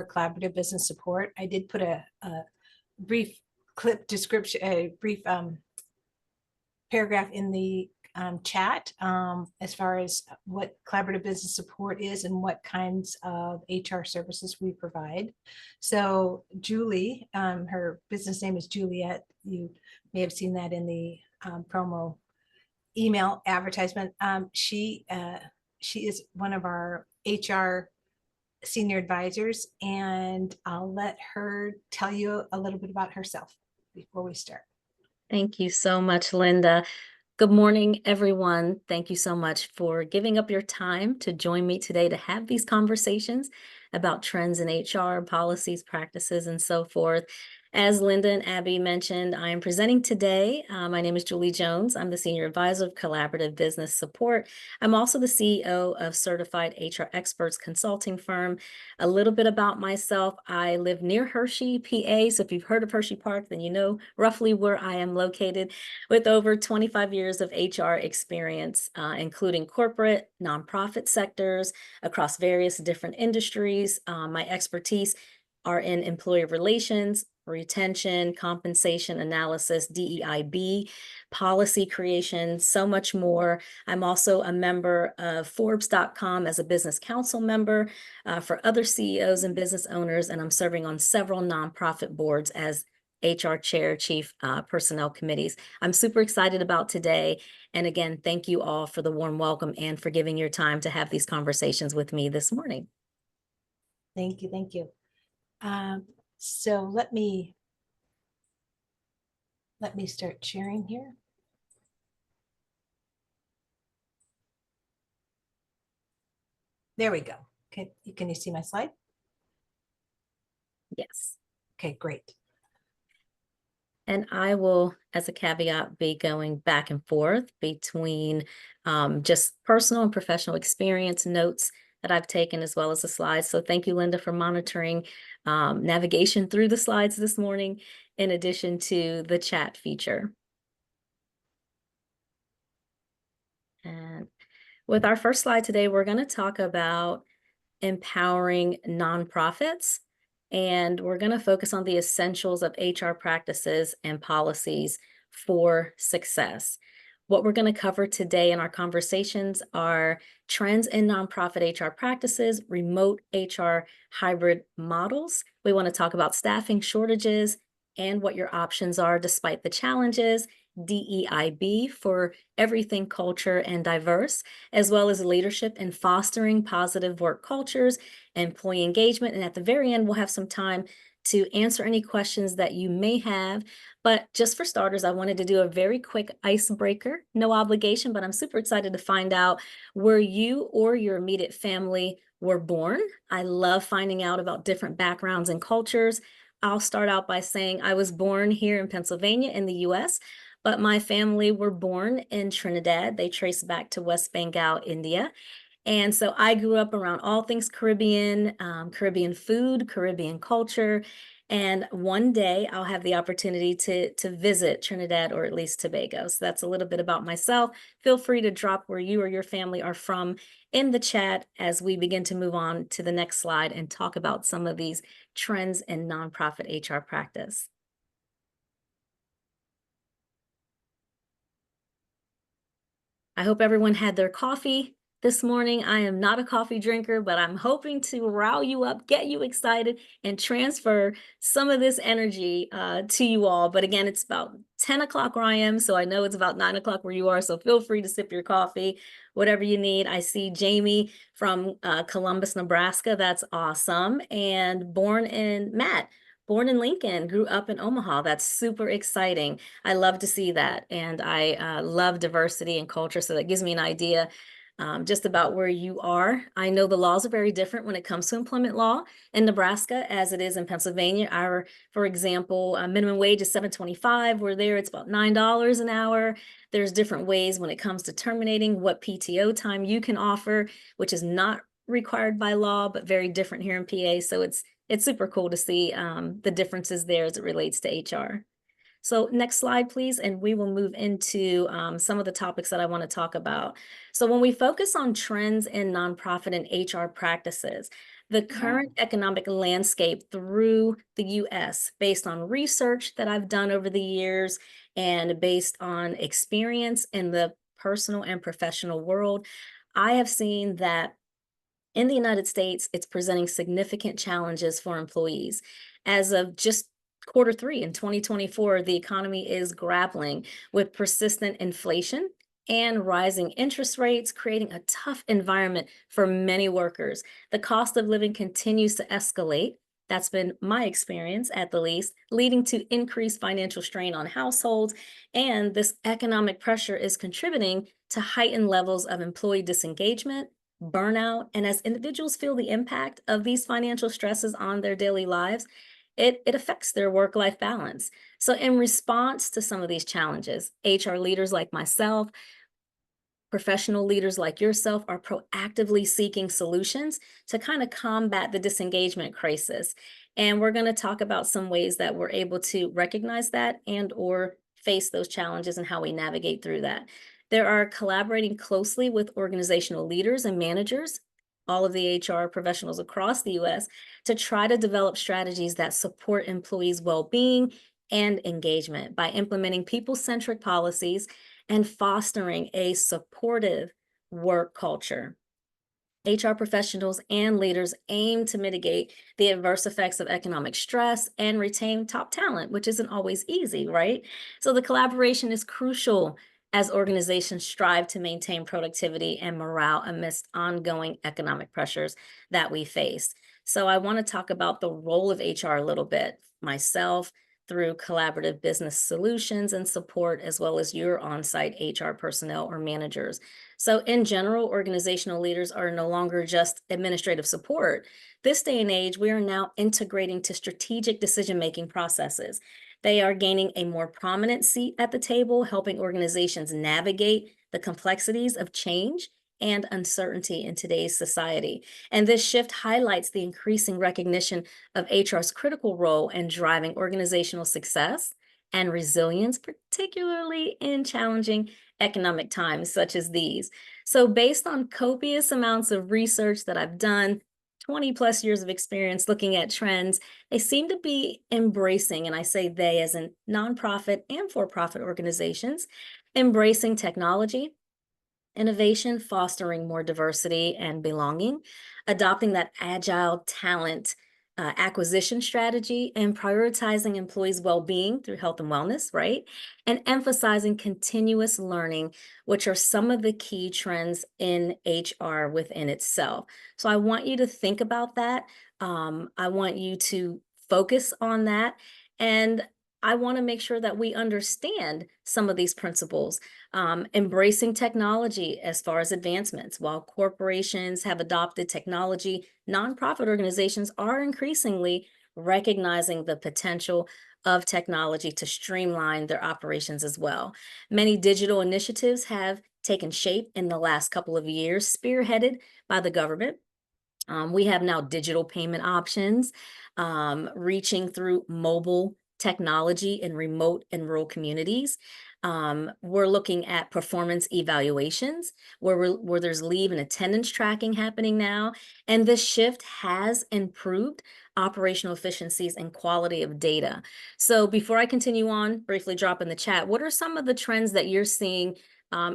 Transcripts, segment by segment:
collaborative business support. I did put a brief clip description, a brief paragraph in the chat as far as what collaborative business support is and what kinds of HR services we provide. So Julie, her business name is Juliet. You may have seen that in the promo email advertisement. She is one of our HR senior advisors, and I'll let her tell you a little bit about herself before we start. Thank you so much, Linda. Good morning, everyone. Thank you so much for giving up your time to join me today to have these conversations about trends in HR, policies, practices, and so forth. As Linda and Abby mentioned, I am presenting today. My name is Julie Jones. I'm the Senior Advisor of Collaborative Business Support. I'm also the CEO of Certified HR Experts Consulting Firm. A little bit about myself. I live near Hershey, PA. So if you've heard of Hershey Park, then you know roughly where I am located, with over 25 years of HR experience, including corporate, nonprofit sectors across various different industries. My expertise are in employee relations, retention, compensation analysis, DEIB, policy creation, so much more. I'm also a member of Forbes.com as a business council member for other CEOs and business owners, and I'm serving on several nonprofit boards as HR chair, chief personnel committees. I'm super excited about today. And again, thank you all for the warm welcome and for giving your time to have these conversations with me this morning. Thank you. Thank you. So let me start sharing here. There we go. Okay, can you see my slide? Yes. Okay, great. And I will, as a caveat, be going back and forth between just personal and professional experience notes that I've taken, as well as the slides. So thank you, Linda, for monitoring navigation through the slides this morning, in addition to the chat feature. And with our first slide today, we're going to talk about empowering nonprofits. And we're going to focus on the essentials of HR practices and policies for success. What we're going to cover today in our conversations are trends in nonprofit HR practices, remote HR hybrid models. We want to talk about staffing shortages and what your options are despite the challenges, DEIB for everything culture and diverse, as well as leadership and fostering positive work cultures, employee engagement. And at the very end, we'll have some time to answer any questions that you may have. But just for starters, I wanted to do a very quick icebreaker, no obligation, but I'm super excited to find out where you or your immediate family were born. I love finding out about different backgrounds and cultures. I'll start out by saying I was born here in Pennsylvania in the US, but my family were born in Trinidad. They trace back to West Bengal, India. And so I grew up around all things Caribbean, Caribbean food, Caribbean culture. And one day I'll have the opportunity to visit Trinidad, or at least Tobago. So that's a little bit about myself. Feel free to drop where you or your family are from in the chat as we begin to move on to the next slide and talk about some of these trends in nonprofit HR practice. I hope everyone had their coffee this morning. I am not a coffee drinker, but I'm hoping to rile you up, get you excited, and transfer some of this energy to you all. But again, it's about 10 o'clock where I am, so I know it's about 9 o'clock where you are, so feel free to sip your coffee, whatever you need. I see Jamie from Columbus, Nebraska. That's awesome. And born in Lincoln, grew up in Omaha. That's super exciting. I love to see that. And I love diversity and culture. So that gives me an idea just about where you are. I know the laws are very different when it comes to employment law in Nebraska as it is in Pennsylvania. For example, minimum wage is $7.25. We're there, it's about $9 an hour. There's different ways when it comes to terminating what PTO time you can offer, which is not required by law, but very different here in PA. So it's super cool to see the differences there as it relates to HR. So next slide, please, and we will move into some of the topics that I want to talk about. So when we focus on trends in nonprofit and HR practices, the Yeah. current economic landscape through the US based on research that I've done over the years and based on experience in the personal and professional world. I have seen that in the United States, it's presenting significant challenges for employees. As of just quarter three in 2024, the economy is grappling with persistent inflation and rising interest rates, creating a tough environment for many workers. The cost of living continues to escalate. That's been my experience, at the least, leading to increased financial strain on households. And this economic pressure is contributing to heightened levels of employee disengagement, burnout, and as individuals feel the impact of these financial stresses on their daily lives, it affects their work-life balance. So in response to some of these challenges, HR leaders like myself, professional leaders like yourself are proactively seeking solutions to kind of combat the disengagement crisis. And we're going to talk about some ways that we're able to recognize that and or face those challenges and how we navigate through that. There are collaborating closely with organizational leaders and managers, all of the HR professionals across the US, to try to develop strategies that support employees' well-being and engagement by implementing people-centric policies and fostering a supportive work culture. HR professionals and leaders aim to mitigate the adverse effects of economic stress and retain top talent, which isn't always easy, right? So the collaboration is crucial as organizations strive to maintain productivity and morale amidst ongoing economic pressures that we face. So I want to talk about the role of HR a little bit myself through collaborative business solutions and support, as well as your on-site HR personnel or managers. So, in general, organizational leaders are no longer just administrative support. This day and age, we are now integrating to strategic decision making processes. They are gaining a more prominent seat at the table, helping organizations navigate the complexities of change and uncertainty in today's society. And this shift highlights the increasing recognition of HR's critical role in driving organizational success and resilience, particularly in challenging economic times such as these. So, based on copious amounts of research that I've done, 20 plus years of experience looking at trends, they seem to be embracing, and I say they as in nonprofit and for profit organizations, embracing technology, innovation, fostering more diversity and belonging, adopting that agile talent acquisition strategy, and prioritizing employees' well being through health and wellness, right? And emphasizing continuous learning, which are some of the key trends in HR within itself. So I want you to think about that. I want you to focus on that. And I want to make sure that we understand some of these principles, embracing technology as far as advancements. While corporations have adopted technology, nonprofit organizations are increasingly recognizing the potential of technology to streamline their operations as well. Many digital initiatives have taken shape in the last couple of years, spearheaded by the government. We have now digital payment options, reaching through mobile technology in remote and rural communities. We're looking at performance evaluations where there's leave and attendance tracking happening now. And this shift has improved operational efficiencies and quality of data. So before I continue on, briefly drop in the chat, what are some of the trends that you're seeing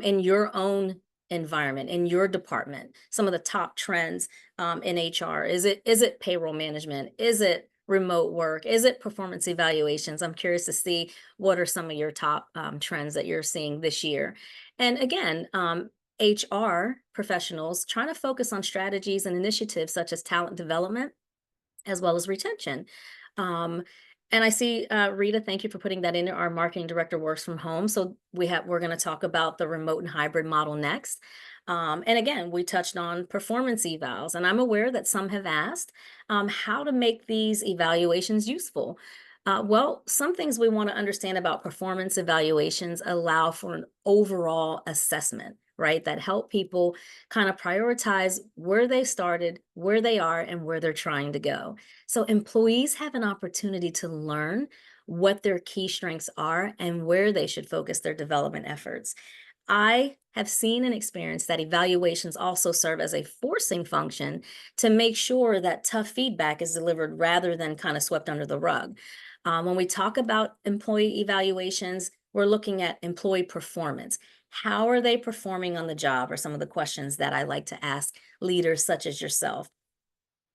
in your own environment, in your department? Some of the top trends in HR? Is it payroll management? Is it remote work? Is it performance evaluations? I'm curious to see what are some of your top trends that you're seeing this year. And again, HR professionals trying to focus on strategies and initiatives such as talent development as well as retention. Um, and I see Rita, thank you for putting that in. Our marketing director works from home, so we're going to talk about the remote and hybrid model next. And again, we touched on performance evals, and I'm aware that some have asked how to make these evaluations useful. Well, some things we want to understand about performance evaluations allow for an overall assessment, right? That help people kind of prioritize where they started, where they are, and where they're trying to go. So employees have an opportunity to learn what their key strengths are and where they should focus their development efforts. I have seen and experienced that evaluations also serve as a forcing function to make sure that tough feedback is delivered rather than kind of swept under the rug. When we talk about employee evaluations, we're looking at employee performance. How are they performing on the job are some of the questions that I like to ask leaders such as yourself.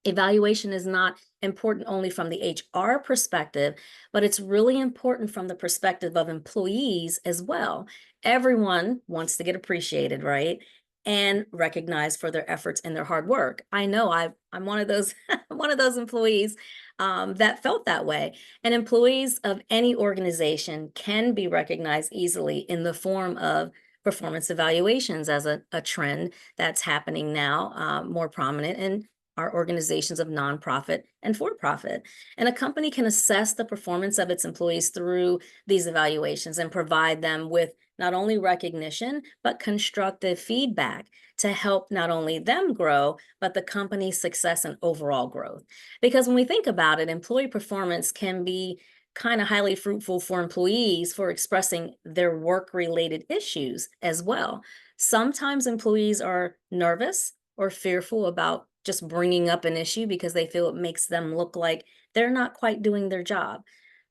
Evaluation is not important only from the HR perspective, but it's really important from the perspective of employees as well. Everyone wants to get appreciated, right? And recognized for their efforts and their hard work. I know I'm one of those one of those employees that felt that way. And employees of any organization can be recognized easily in the form of performance evaluations as a trend that's happening now, more prominent in are organizations of nonprofit and for profit. And a company can assess the performance of its employees through these evaluations and provide them with not only recognition, but constructive feedback to help not only them grow, but the company's success and overall growth. Because when we think about it, employee performance can be kind of highly fruitful for employees for expressing their work related issues as well. Sometimes employees are nervous or fearful about just bringing up an issue because they feel it makes them look like they're not quite doing their job.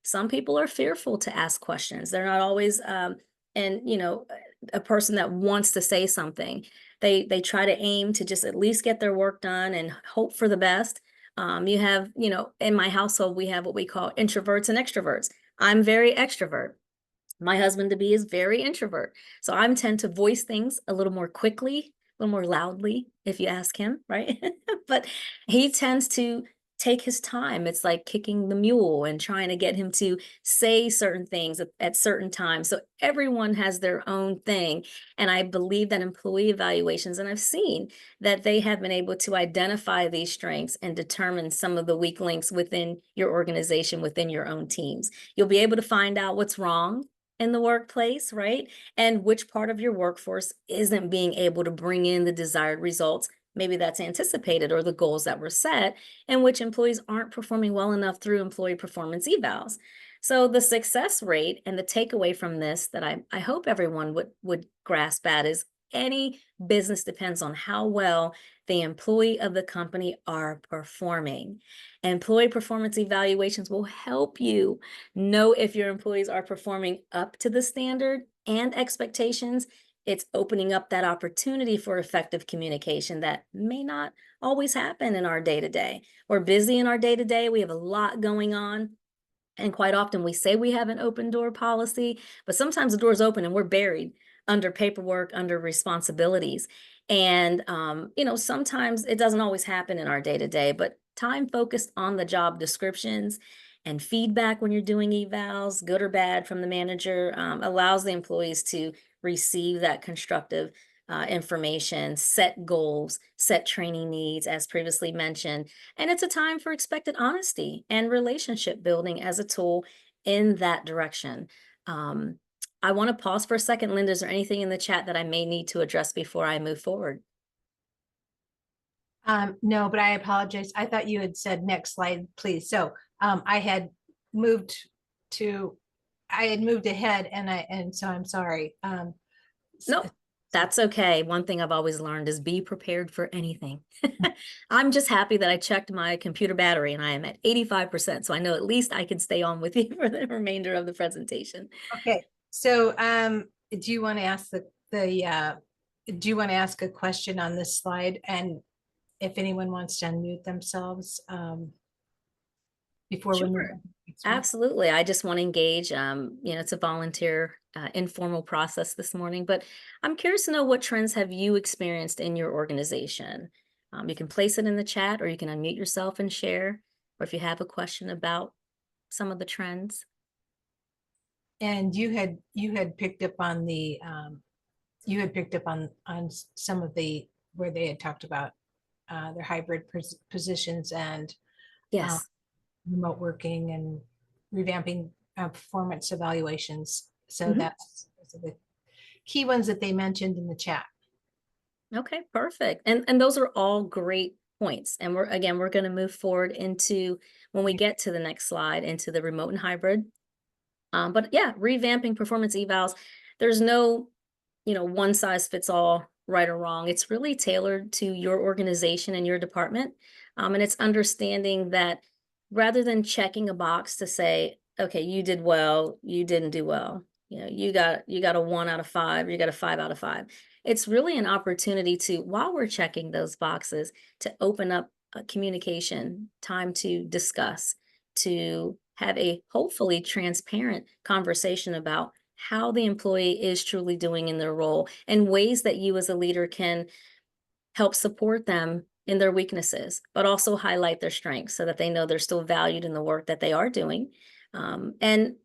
Some people are fearful to ask questions. They're not always, and a person that wants to say something. They try to aim to just at least get their work done and hope for the best. You have, in my household, we have what we call introverts and extroverts. I'm very extrovert. My husband to be is very introvert. So I tend to voice things a little more quickly, a little more loudly, if you ask him, right? But he tends to take his time. It's like kicking the mule and trying to get him to say certain things at certain times. So everyone has their own thing. And I believe that employee evaluations, and I've seen that they have been able to identify these strengths and determine some of the weak links within your organization, within your own teams. You'll be able to find out what's wrong in the workplace, right? And which part of your workforce isn't being able to bring in the desired results. Maybe that's anticipated or the goals that were set, and which employees aren't performing well enough through employee performance evals. So the success rate and the takeaway from this that I hope everyone would grasp at is any business depends on how well the employee of the company are performing. Employee performance evaluations will help you know if your employees are performing up to the standard and expectations. It's opening up that opportunity for effective communication that may not always happen in our day to day. We're busy in our day to day. We have a lot going on. And quite often we say we have an open door policy, but sometimes the door's open and we're buried under paperwork, under responsibilities. And, sometimes it doesn't always happen in our day to day, but time focused on the job descriptions and feedback when you're doing evals, good or bad from the manager, allows the employees to receive that constructive information, set goals, set training needs, as previously mentioned. And it's a time for expected honesty and relationship building as a tool in that direction. Um, I want to pause for a second. Linda, is there anything in the chat that I may need to address before I move forward? No, but I apologize. I thought you had said next slide, please. So I had moved ahead and so I'm sorry. Nope, that's okay. One thing I've always learned is be prepared for anything. I'm just happy that I checked my computer battery and I am at 85%. So I know at least I can stay on with you for the remainder of the presentation. Okay, so do you want to ask do you want to ask a question on this slide? And if anyone wants to unmute themselves before we move Sure. on to the next one. Absolutely. I just want to engage. It's a volunteer, informal process this morning, but I'm curious to know what trends have you experienced in your organization? You can place it in the chat or you can unmute yourself and share, or if you have a question about some of the trends. And you had picked up on the on some of the where they had talked about their hybrid positions and uh, Yes. remote working and revamping performance evaluations. So Mhm. those are the key ones that they mentioned in the chat. Okay, perfect. And those are all great points. And we're going to move forward into when we get to the next slide into the remote and hybrid. But yeah, revamping performance evals. There's no one size fits all, right or wrong. It's really tailored to your organization and your department. And it's understanding that rather than checking a box to say, okay, you did well, you didn't do well. You got a 1 out of 5, you got a 5 out of 5. It's really an opportunity to, while we're checking those boxes, to open up communication, time to discuss, to have a hopefully transparent conversation about how the employee is truly doing in their role and ways that you as a leader can help support them in their weaknesses, but also highlight their strengths so that they know they're still valued in the work that they are doing. And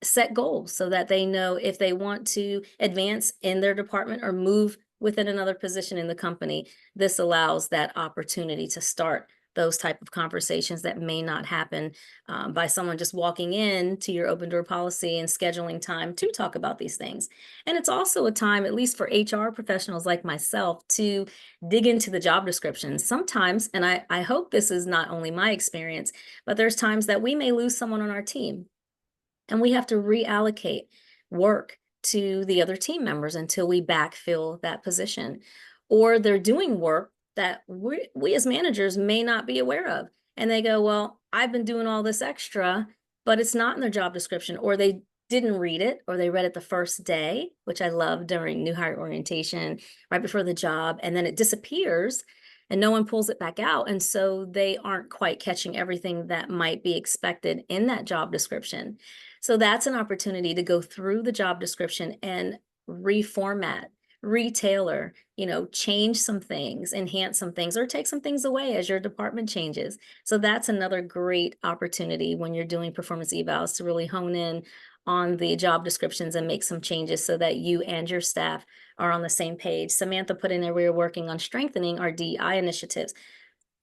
set goals so that they know if they want to advance in their department or move within another position in the company. This allows that opportunity to start those type of conversations that may not happen by someone just walking in to your open door policy and scheduling time to talk about these things. And it's also a time, at least for HR professionals like myself, to dig into the job description. Sometimes, and I hope this is not only my experience, but there's times that we may lose someone on our team and we have to reallocate work to the other team members until we backfill that position. Or they're doing work that we as managers may not be aware of. And they go, well, I've been doing all this extra, but it's not in their job description, or they didn't read it, or they read it the first day, which I love during new hire orientation, right before the job, and then it disappears and no one pulls it back out. And so they aren't quite catching everything that might be expected in that job description. So that's an opportunity to go through the job description and reformat, retailer, change some things, enhance some things, or take some things away as your department changes. So that's another great opportunity when you're doing performance evals to really hone in on the job descriptions and make some changes so that you and your staff are on the same page. Samantha put in there, we are working on strengthening our DEI initiatives.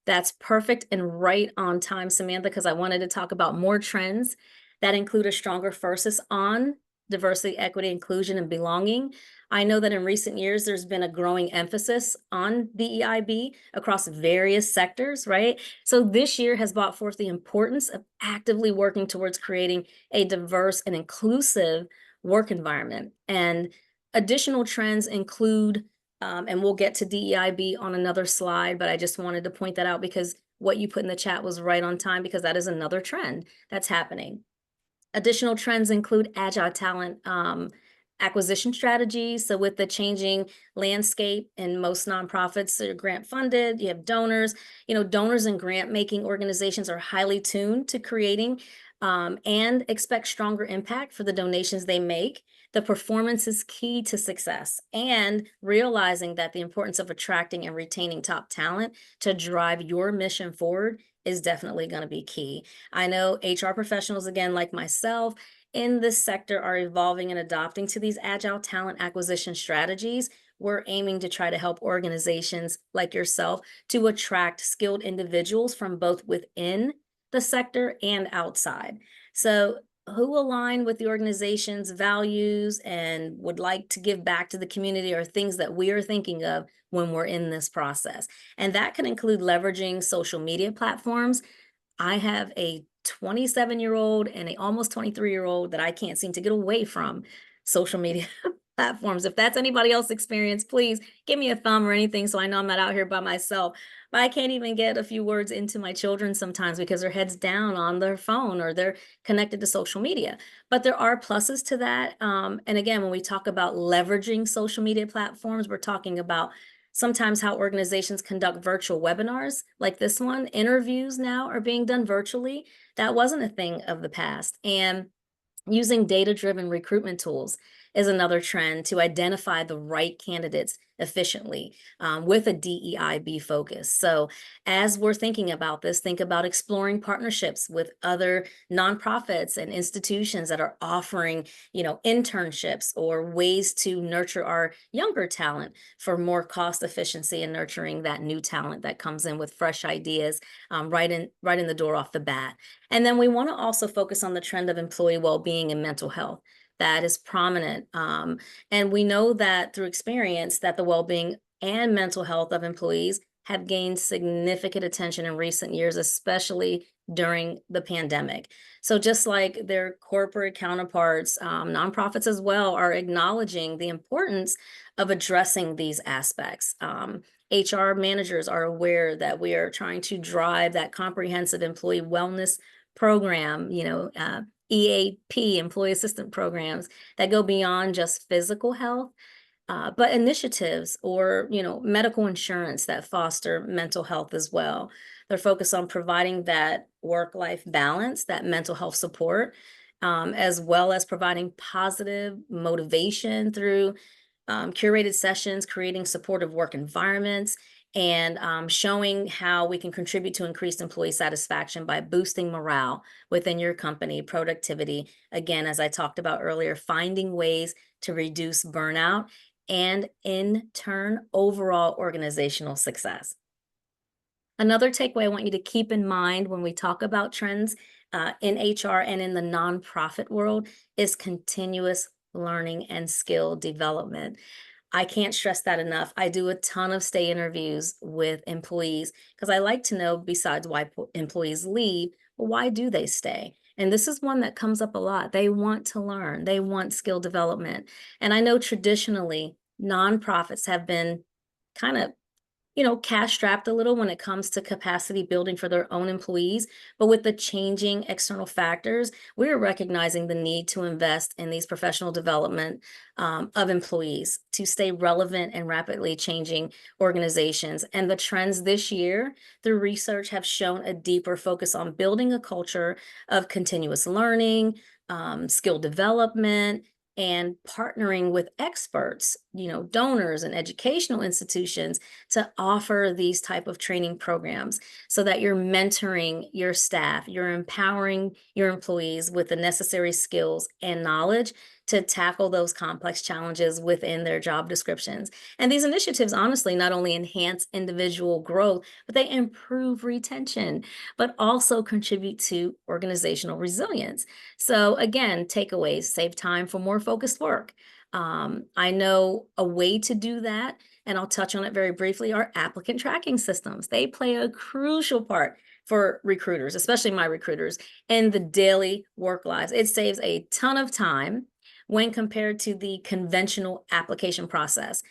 That's perfect and right on time, Samantha, because I wanted to talk about more trends that include a stronger emphasis on diversity, equity, inclusion, and belonging. I know that in recent years, there's been a growing emphasis on DEIB across various sectors, right? So this year has brought forth the importance of actively working towards creating a diverse and inclusive work environment. And additional trends include, and we'll get to DEIB on another slide, but I just wanted to point that out because what you put in the chat was right on time, because that is another trend that's happening. Additional trends include agile talent acquisition strategies. So with the changing landscape, and most nonprofits are grant funded, you have donors. Donors and grant making organizations are highly tuned to creating and expect stronger impact for the donations they make. The performance is key to success, and realizing that the importance of attracting and retaining top talent to drive your mission forward is definitely going to be key. I know HR professionals, again, like myself, in this sector are evolving and adopting to these agile talent acquisition strategies. We're aiming to try to help organizations like yourself to attract skilled individuals from both within the sector and outside. So who align with the organization's values and would like to give back to the community are things that we are thinking of when we're in this process. And that can include leveraging social media platforms. I have a 27-year-old and a almost 23-year-old that I can't seem to get away from social media platforms. If that's anybody else's experience, please give me a thumb or anything so I know I'm not out here by myself. But I can't even get a few words into my children sometimes because their head's down on their phone or they're connected to social media. But there are pluses to that. And again, when we talk about leveraging social media platforms, we're talking about sometimes how organizations conduct virtual webinars like this one. Interviews now are being done virtually. That wasn't a thing of the past. And using data-driven recruitment tools is another trend to identify the right candidates efficiently with a DEIB focus. So as we're thinking about this, think about exploring partnerships with other nonprofits and institutions that are offering, internships or ways to nurture our younger talent for more cost efficiency and nurturing that new talent that comes in with fresh ideas right in the door off the bat. And then we want to also focus on the trend of employee well-being and mental health. That is prominent. And we know that through experience that the well-being and mental health of employees have gained significant attention in recent years, especially during the pandemic. So just like their corporate counterparts, nonprofits as well are acknowledging the importance of addressing these aspects. HR managers are aware that we are trying to drive that comprehensive employee wellness program, EAP, employee assistant programs that go beyond just physical health, but initiatives or medical insurance that foster mental health as well. They're focused on providing that work-life balance, that mental health support, as well as providing positive motivation through curated sessions, creating supportive work environments, and showing how we can contribute to increased employee satisfaction by boosting morale within your company, productivity. Again, as I talked about earlier, finding ways to reduce burnout and in turn, overall organizational success. Another takeaway I want you to keep in mind when we talk about trends in HR and in the nonprofit world is continuous learning and skill development. I can't stress that enough. I do a ton of stay interviews with employees because I like to know, besides why employees leave, well, why do they stay? And this is one that comes up a lot. They want to learn, they want skill development. And I know traditionally nonprofits have been kind of cash strapped a little when it comes to capacity building for their own employees. But with the changing external factors, we're recognizing the need to invest in these professional development of employees to stay relevant and rapidly changing organizations. And the trends this year through research have shown a deeper focus on building a culture of continuous learning, skill development, and partnering with experts, donors and educational institutions to offer these type of training programs so that you're mentoring your staff, you're empowering your employees with the necessary skills and knowledge to tackle those complex challenges within their job descriptions. And these initiatives honestly not only enhance individual growth, but they improve retention, but also contribute to organizational resilience. So again, takeaways: save time for more focused work. I know a way to do that, and I'll touch on it very briefly, are applicant tracking systems. They play a crucial part for recruiters, especially my recruiters, in the daily work lives. It saves a ton of time when compared to the conventional application process.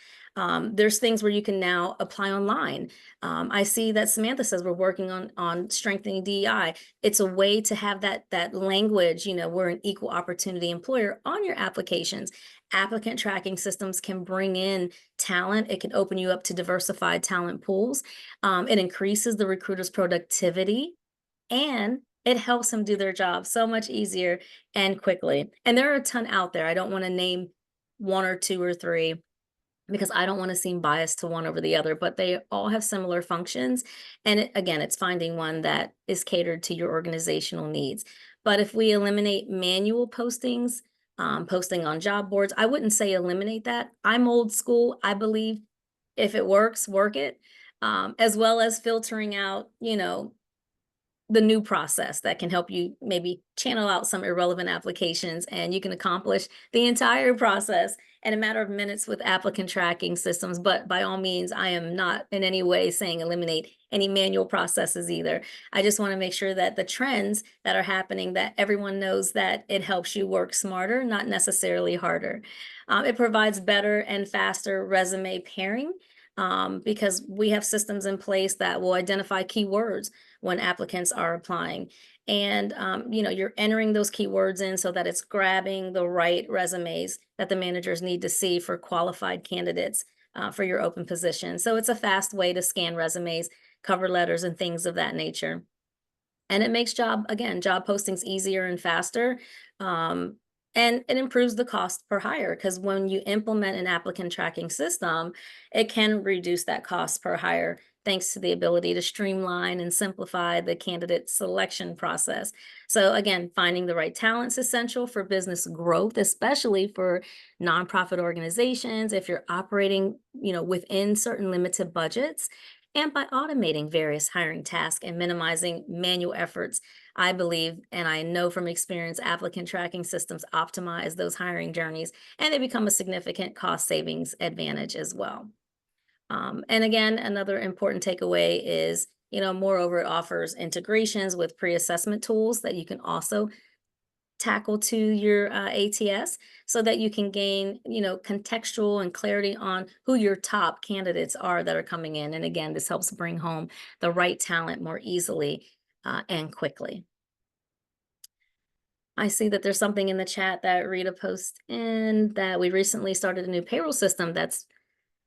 There's things where you can now apply online. I see that Samantha says we're working on strengthening DEI. It's a way to have that language, we're an equal opportunity employer on your applications. Applicant tracking systems can bring in talent. It can open you up to diversified talent pools. It increases the recruiter's productivity, and it helps them do their job so much easier and quickly. And there are a ton out there. I don't want to name one or two or three because I don't want to seem biased to one over the other, but they all have similar functions. And again, it's finding one that is catered to your organizational needs. But if we eliminate manual postings, posting on job boards, I wouldn't say eliminate that. I'm old school. I believe if it works, work it, as well as filtering out, the new process that can help you maybe channel out some irrelevant applications, and you can accomplish the entire process in a matter of minutes with applicant tracking systems. But by all means, I am not in any way saying eliminate any manual processes either. I just want to make sure that the trends that are happening, that everyone knows that it helps you work smarter, not necessarily harder. It provides better and faster resume pairing, because we have systems in place that will identify keywords when applicants are applying. And, you're entering those keywords in so that it's grabbing the right resumes that the managers need to see for qualified candidates for your open position. So it's a fast way to scan resumes, cover letters, and things of that nature. And it makes job postings easier and faster. And it improves the cost per hire, because when you implement an applicant tracking system, it can reduce that cost per hire thanks to the ability to streamline and simplify the candidate selection process. So again, finding the right talent is essential for business growth, especially for nonprofit organizations, if you're operating, within certain limited budgets. And by automating various hiring tasks and minimizing manual efforts, I believe, and I know from experience, applicant tracking systems optimize those hiring journeys, and they become a significant cost savings advantage as well. And again, another important takeaway is Moreover, it offers integrations with pre-assessment tools that you can also tackle to your ATS so that you can gain, contextual and clarity on who your top candidates are that are coming in. And again, this helps bring home the right talent more easily and quickly. I see that there's something in the chat that Rita posted in that we recently started a new payroll system that's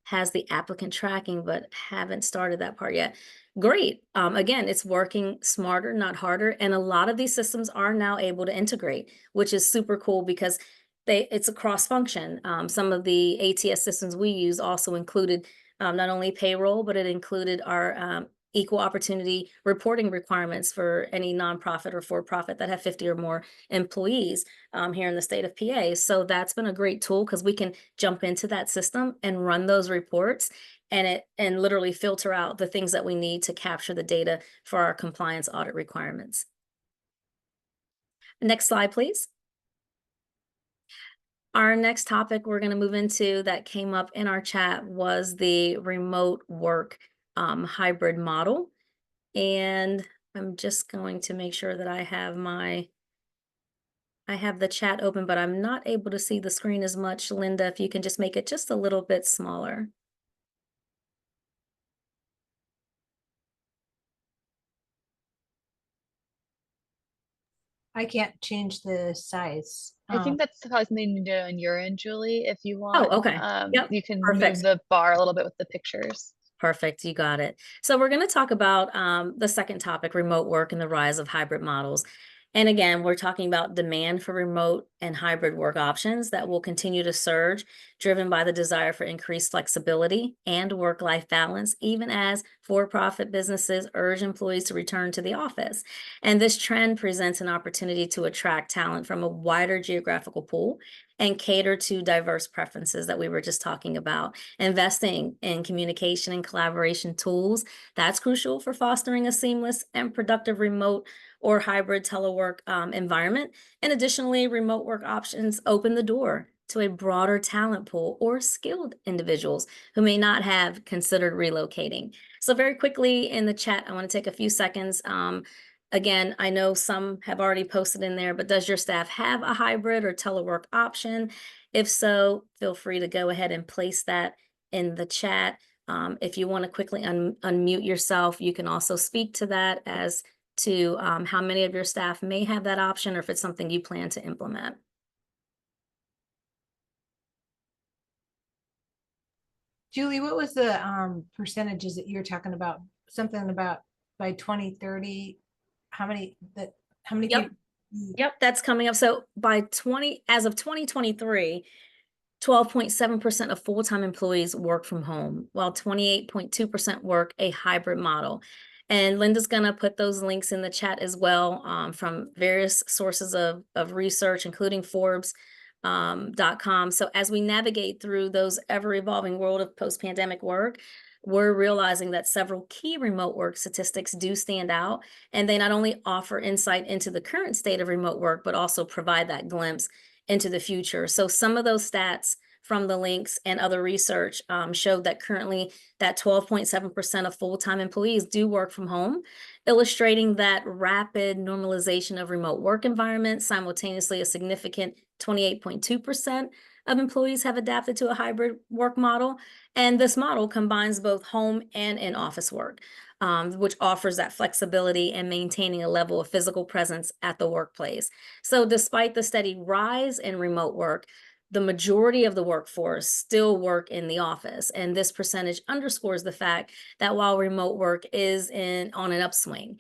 has the applicant tracking, but haven't started that part yet. Great. Again, it's working smarter, not harder. And a lot of these systems are now able to integrate, which is super cool because it's a cross function. Some of the ATS systems we use also included not only payroll, but it included our equal opportunity reporting requirements for any nonprofit or for-profit that have 50 or more employees here in the state of PA. So that's been a great tool because we can jump into that system and run those reports and literally filter out the things that we need to capture the data for our compliance audit requirements. Next slide, please. Our next topic we're going to move into that came up in our chat was the remote work hybrid model. And I'm just going to make sure that I have the chat open, but I'm not able to see the screen as much. Linda, if you can just make it just a little bit smaller. I can't change the size. I think that's probably something you need to do on your end, Julie. If you want, okay. Yep. You can Perfect. move the bar a little bit with the pictures. Perfect. You got it. So we're going to talk about the second topic, remote work and the rise of hybrid models. And again, we're talking about demand for remote and hybrid work options that will continue to surge, driven by the desire for increased flexibility and work-life balance, even as for-profit businesses urge employees to return to the office. And this trend presents an opportunity to attract talent from a wider geographical pool and cater to diverse preferences that we were just talking about. Investing in communication and collaboration tools, that's crucial for fostering a seamless and productive remote or hybrid telework environment. And additionally, remote work options open the door to a broader talent pool or skilled individuals who may not have considered relocating. So very quickly in the chat, I want to take a few seconds. Again, I know some have already posted in there, but does your staff have a hybrid or telework option? If so, feel free to go ahead and place that in the chat. If you want to quickly unmute yourself, you can also speak to that as to how many of your staff may have that option or if it's something you plan to implement. Julie, what was the percentages that you're talking about? Something about by 2030, how many Yep. people? Yep, that's coming up. So as of 2023, 12.7% of full-time employees work from home, while 28.2% work a hybrid model. And Linda's going to put those links in the chat as well from various sources of research, including Forbes.com. So as we navigate through those ever-evolving world of post-pandemic work, we're realizing that several key remote work statistics do stand out, and they not only offer insight into the current state of remote work, but also provide that glimpse into the future. So some of those stats from the links and other research showed that currently that 12.7% of full-time employees do work from home, illustrating that rapid normalization of remote work environments. Simultaneously, a significant 28.2% of employees have adapted to a hybrid work model. And this model combines both home and in-office work, which offers that flexibility and maintaining a level of physical presence at the workplace. So despite the steady rise in remote work, the majority of the workforce still work in the office. And this percentage underscores the fact that while remote work is on an upswing,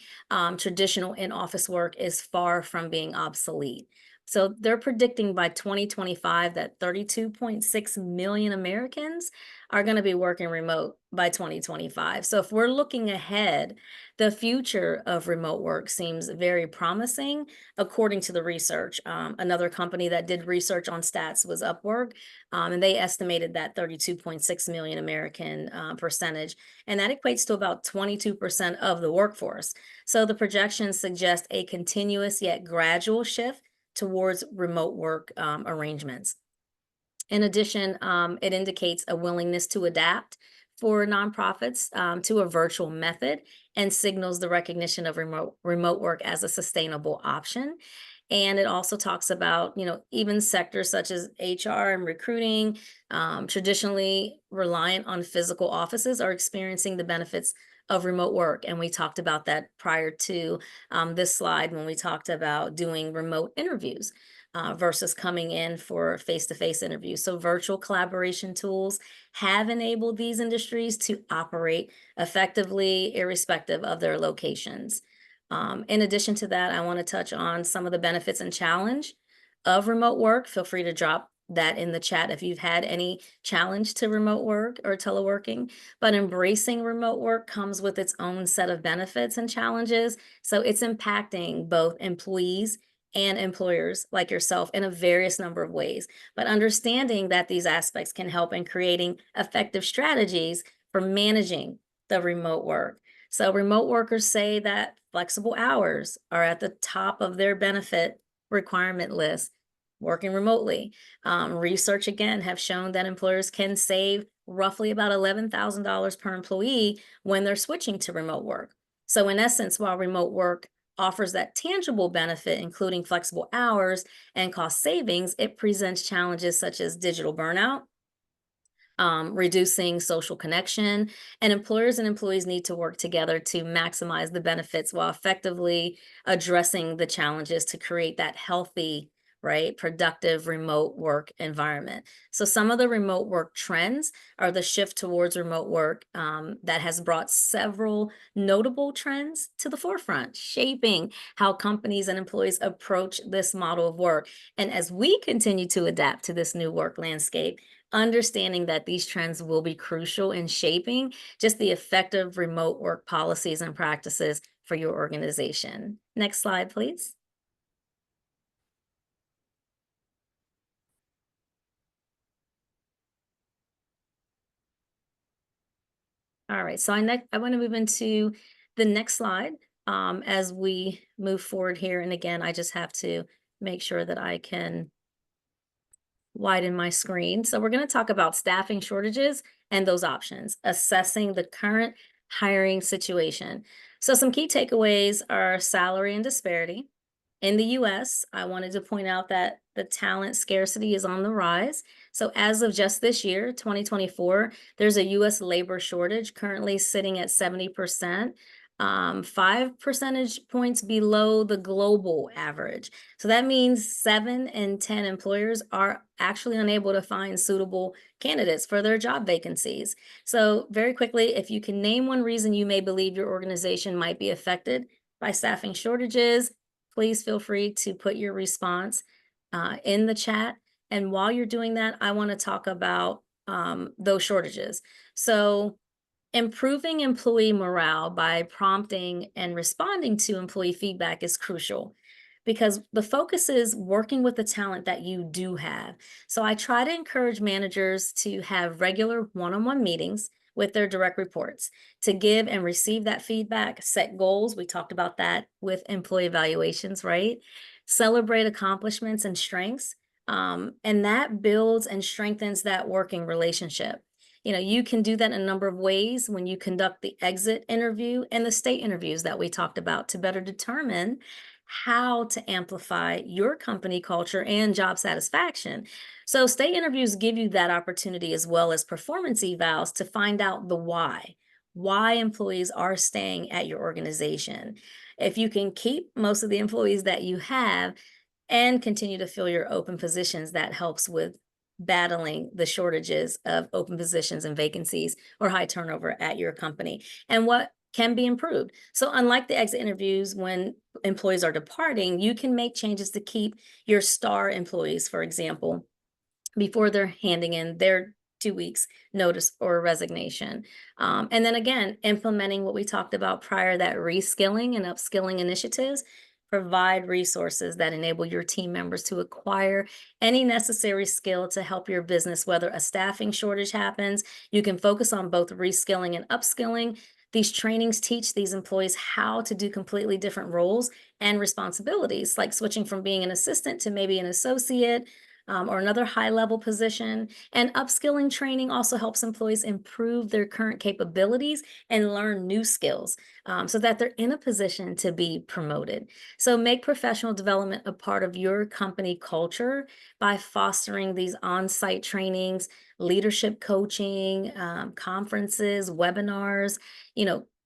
traditional in-office work is far from being obsolete. So they're predicting by 2025 that 32.6 million Americans are going to be working remote by 2025. So if we're looking ahead, the future of remote work seems very promising, according to the research. Another company that did research on stats was Upwork, and they estimated that 32.6 million American percentage, and that equates to about 22% of the workforce. So the projections suggest a continuous yet gradual shift towards remote work arrangements. In addition, it indicates a willingness to adapt for nonprofits to a virtual method and signals the recognition of remote work as a sustainable option. And it also talks about, even sectors such as HR and recruiting, traditionally reliant on physical offices, are experiencing the benefits of remote work. And we talked about that prior to this slide when we talked about doing remote interviews versus coming in for face-to-face interviews. So virtual collaboration tools have enabled these industries to operate effectively, irrespective of their locations. In addition to that, I want to touch on some of the benefits and challenge of remote work. Feel free to drop that in the chat if you've had any challenge to remote work or teleworking. But embracing remote work comes with its own set of benefits and challenges. So it's impacting both employees and employers like yourself in a various number of ways. But understanding that these aspects can help in creating effective strategies for managing the remote work. So remote workers say that flexible hours are at the top of their benefit requirement list working remotely. Research again have shown that employers can save roughly about $11,000 per employee when they're switching to remote work. So in essence, while remote work offers that tangible benefit, including flexible hours and cost savings, it presents challenges such as digital burnout, reducing social connection, and employers and employees need to work together to maximize the benefits while effectively addressing the challenges to create that healthy, right, productive remote work environment. So some of the remote work trends are the shift towards remote work that has brought several notable trends to the forefront, shaping how companies and employees approach this model of work. And as we continue to adapt to this new work landscape, understanding that these trends will be crucial in shaping just the effective remote work policies and practices for your organization. Next slide, please. All right, so I want to move into the next slide as we move forward here. And again, I just have to make sure that I can widen my screen. So we're going to talk about staffing shortages and those options, assessing the current hiring situation. So some key takeaways are salary and disparity. In the US, I wanted to point out that the talent scarcity is on the rise. So as of just this year, 2024, there's a US labor shortage currently sitting at 70%. 5 percentage points below the global average. So that means 7 in 10 employers are actually unable to find suitable candidates for their job vacancies. So very quickly, if you can name one reason you may believe your organization might be affected by staffing shortages, please feel free to put your response in the chat. And while you're doing that, I want to talk about those shortages. So improving employee morale by prompting and responding to employee feedback is crucial because the focus is working with the talent that you do have. So I try to encourage managers to have regular one-on-one meetings with their direct reports to give and receive that feedback, set goals. We talked about that with employee evaluations, right? Celebrate accomplishments and strengths. And that builds and strengthens that working relationship. You can do that in a number of ways when you conduct the exit interview and the state interviews that we talked about to better determine how to amplify your company culture and job satisfaction. So state interviews give you that opportunity as well as performance evals to find out the why employees are staying at your organization. If you can keep most of the employees that you have and continue to fill your open positions, that helps with battling the shortages of open positions and vacancies or high turnover at your company and what can be improved. So unlike the exit interviews, when employees are departing, you can make changes to keep your star employees, for example, before they're handing in their 2 weeks notice or resignation. And then again, implementing what we talked about prior, that reskilling and upskilling initiatives. Provide resources that enable your team members to acquire any necessary skill to help your business, whether a staffing shortage happens. You can focus on both reskilling and upskilling. These trainings teach these employees how to do completely different roles and responsibilities, like switching from being an assistant to maybe an associate, or another high-level position. And upskilling training also helps employees improve their current capabilities and learn new skills so that they're in a position to be promoted. So make professional development a part of your company culture by fostering these on-site trainings, leadership coaching, conferences, webinars,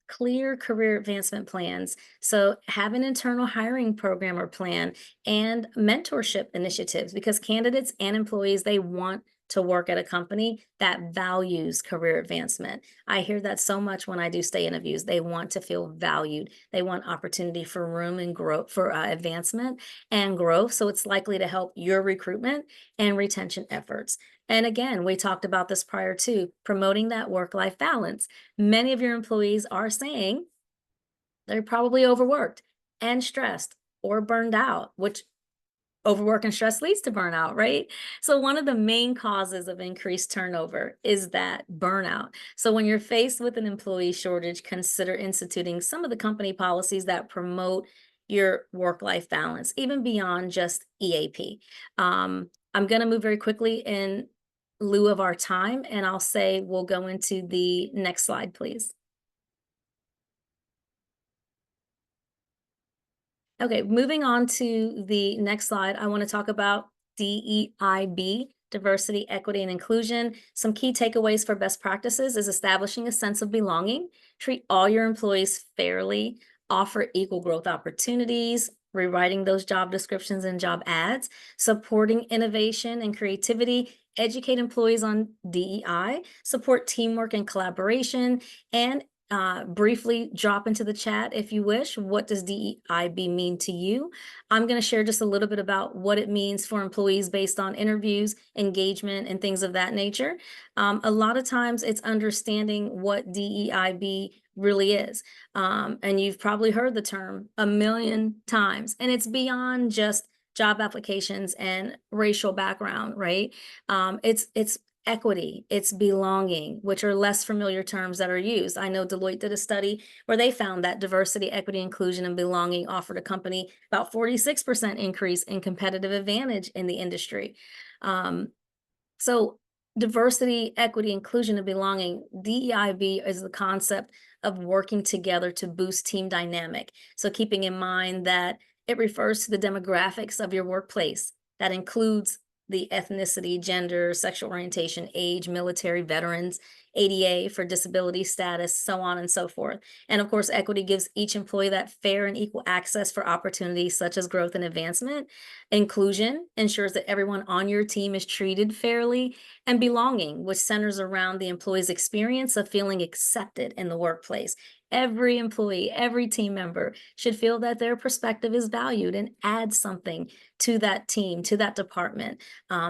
clear career advancement plans. So have an internal hiring program or plan and mentorship initiatives, because candidates and employees, they want to work at a company that values career advancement. I hear that so much when I do stay interviews. They want to feel valued. They want opportunity for room and growth, for advancement and growth. So it's likely to help your recruitment and retention efforts. And again, we talked about this prior to promoting that work-life balance. Many of your employees are saying they're probably overworked and stressed or burned out, which overwork and stress leads to burnout, right? So one of the main causes of increased turnover is that burnout. So when you're faced with an employee shortage, consider instituting some of the company policies that promote your work-life balance, even beyond just EAP. I'm going to move very quickly in lieu of our time, and I'll say we'll go into the next slide, please. Okay, moving on to the next slide, I want to talk about DEIB, diversity, equity, and inclusion. Some key takeaways for best practices is establishing a sense of belonging, treat all your employees fairly, offer equal growth opportunities, rewriting those job descriptions and job ads, supporting innovation and creativity, educate employees on DEI, support teamwork and collaboration, and briefly drop into the chat if you wish. What does DEIB mean to you? I'm going to share just a little bit about what it means for employees based on interviews, engagement, and things of that nature. A lot of times it's understanding what DEIB really is. And you've probably heard the term a million times, and it's beyond just job applications and racial background, right? It's equity, it's belonging, which are less familiar terms that are used. I know Deloitte did a study where they found that diversity, equity, inclusion, and belonging offered a company about 46% increase in competitive advantage in the industry. So diversity, equity, inclusion, and belonging, DEIB is the concept of working together to boost team dynamic. So keeping in mind that it refers to the demographics of your workplace. That includes the ethnicity, gender, sexual orientation, age, military, veterans, ADA for disability status, so on and so forth. And of course, equity gives each employee that fair and equal access for opportunities such as growth and advancement. Inclusion ensures that everyone on your team is treated fairly. And belonging, which centers around the employee's experience of feeling accepted in the workplace. Every employee, every team member should feel that their perspective is valued and adds something to that team, to that department.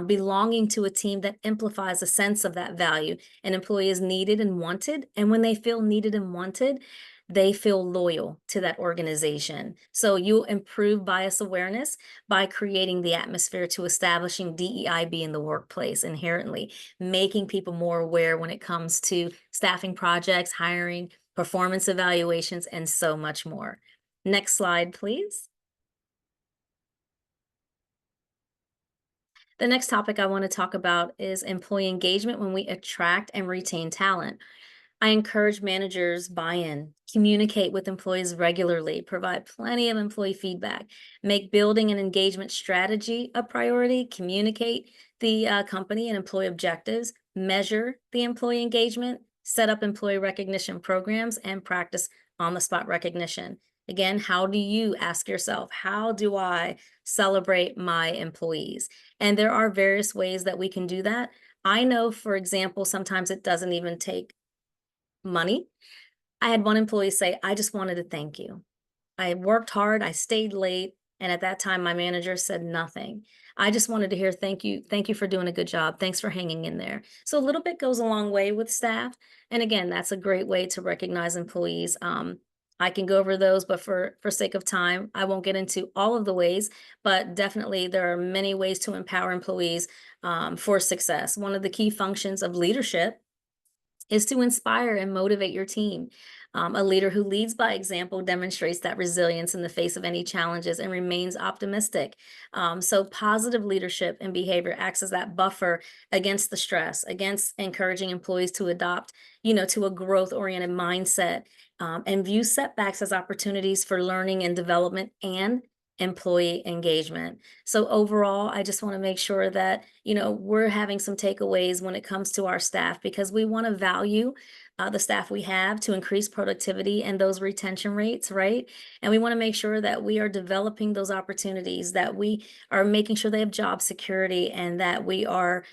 Belonging to a team that amplifies a sense of that value. An employee is needed and wanted, and when they feel needed and wanted, they feel loyal to that organization. So you'll improve bias awareness by creating the atmosphere to establishing DEIB in the workplace inherently, making people more aware when it comes to staffing projects, hiring, performance evaluations, and so much more. Next slide, please. The next topic I want to talk about is employee engagement when we attract and retain talent. I encourage managers buy-in, communicate with employees regularly, provide plenty of employee feedback, make building an engagement strategy a priority, communicate the company and employee objectives, measure the employee engagement, set up employee recognition programs, and practice on-the-spot recognition. Again, how do you ask yourself, how do I celebrate my employees? And there are various ways that we can do that. I know, for example, sometimes it doesn't even take money. I had one employee say, I just wanted to thank you. I worked hard, I stayed late, and at that time my manager said nothing. I just wanted to hear thank you for doing a good job. Thanks for hanging in there. So a little bit goes a long way with staff. And again, that's a great way to recognize employees. I can go over those, but for sake of time, I won't get into all of the ways, but definitely there are many ways to empower employees for success. One of the key functions of leadership is to inspire and motivate your team. A leader who leads by example demonstrates that resilience in the face of any challenges and remains optimistic. So positive leadership and behavior acts as that buffer against the stress, against encouraging employees to adopt, to a growth-oriented mindset, and view setbacks as opportunities for learning and development and employee engagement. So overall, I just want to make sure that, we're having some takeaways when it comes to our staff, because we want to value the staff we have to increase productivity and those retention rates, right? And we want to make sure that we are developing those opportunities, that we are making sure they have job security, and that we are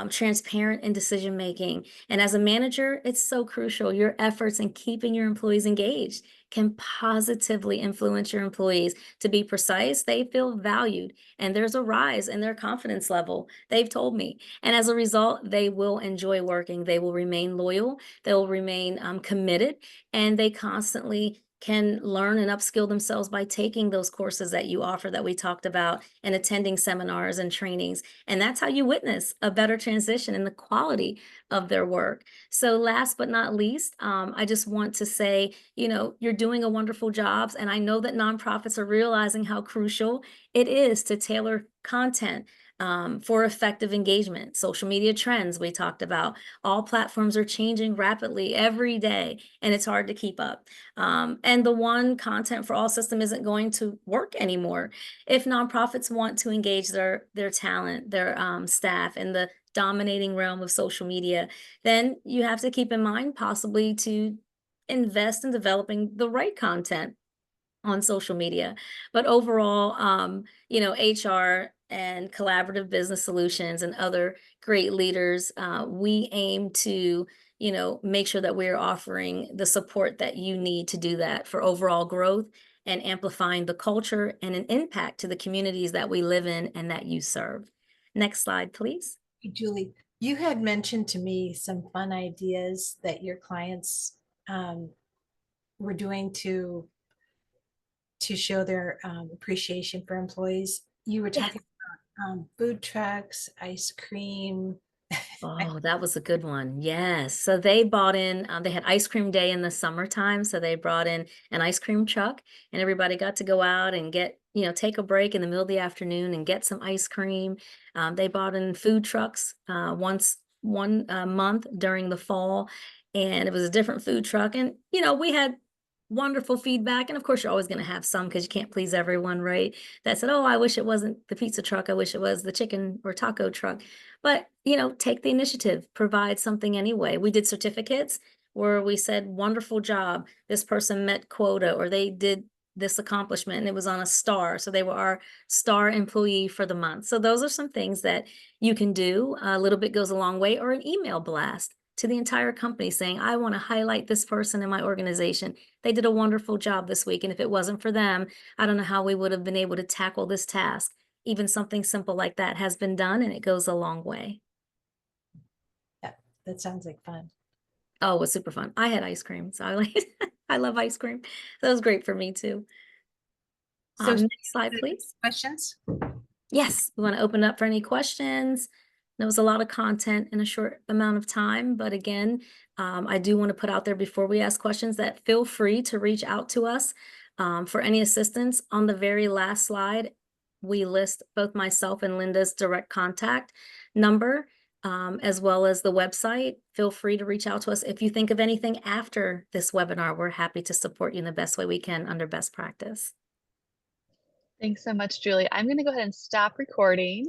transparent in decision making. And as a manager, it's so crucial. Your efforts in keeping your employees engaged can positively influence your employees. To be precise, they feel valued and there's a rise in their confidence level. They've told me. And as a result, they will enjoy working. They will remain loyal. They will remain committed, and they constantly can learn and upskill themselves by taking those courses that you offer that we talked about, and attending seminars and trainings. And that's how you witness a better transition in the quality of their work. So last but not least, I just want to say, you're doing a wonderful job. And I know that nonprofits are realizing how crucial it is to tailor content for effective engagement. Social media trends we talked about. All platforms are changing rapidly every day, and it's hard to keep up. And the one content for all system isn't going to work anymore. If nonprofits want to engage their talent, their staff in the dominating realm of social media, then you have to keep in mind possibly to invest in developing the right content on social media. But overall, HR and collaborative business solutions and other great leaders, we aim to, make sure that we're offering the support that you need to do that for overall growth and amplifying the culture and an impact to the communities that we live in and that you serve. Next slide, please. Julie, you had mentioned to me some fun ideas that your clients were doing to show their appreciation for employees. You were talking about food trucks, ice cream. Oh, that was a good one. Yes. So they bought in, they had ice cream day in the summertime. So they brought in an ice cream truck, and everybody got to go out and get, take a break in the middle of the afternoon and get some ice cream. They bought in food trucks once one month during the fall, and it was a different food truck. And, we had wonderful feedback. And of course, you're always going to have some, because you can't please everyone, right? That said, oh, I wish it wasn't the pizza truck. I wish it was the chicken or taco truck. But, take the initiative, provide something anyway. We did certificates where we said, wonderful job. This person met quota, or they did this accomplishment, and it was on a star. So they were our star employee for the month. So those are some things that you can do. A little bit goes a long way. Or an email blast to the entire company saying, I want to highlight this person in my organization. They did a wonderful job this week. And if it wasn't for them, I don't know how we would have been able to tackle this task. Even something simple like that has been done, and it goes a long way. Yeah, that sounds like fun. Oh, it was super fun. I had ice cream, so I love ice cream. That was great for me too. So Next slide, please. questions? Yes, we want to open up for any questions. There was a lot of content in a short amount of time, but again, I do want to put out there before we ask questions that feel free to reach out to us for any assistance. On the very last slide, we list both myself and Linda's direct contact number, as well as the website. Feel free to reach out to us. If you think of anything after this webinar, we're happy to support you in the best way we can under best practice. Thanks so much, Julie. I'm going to go ahead and stop recording.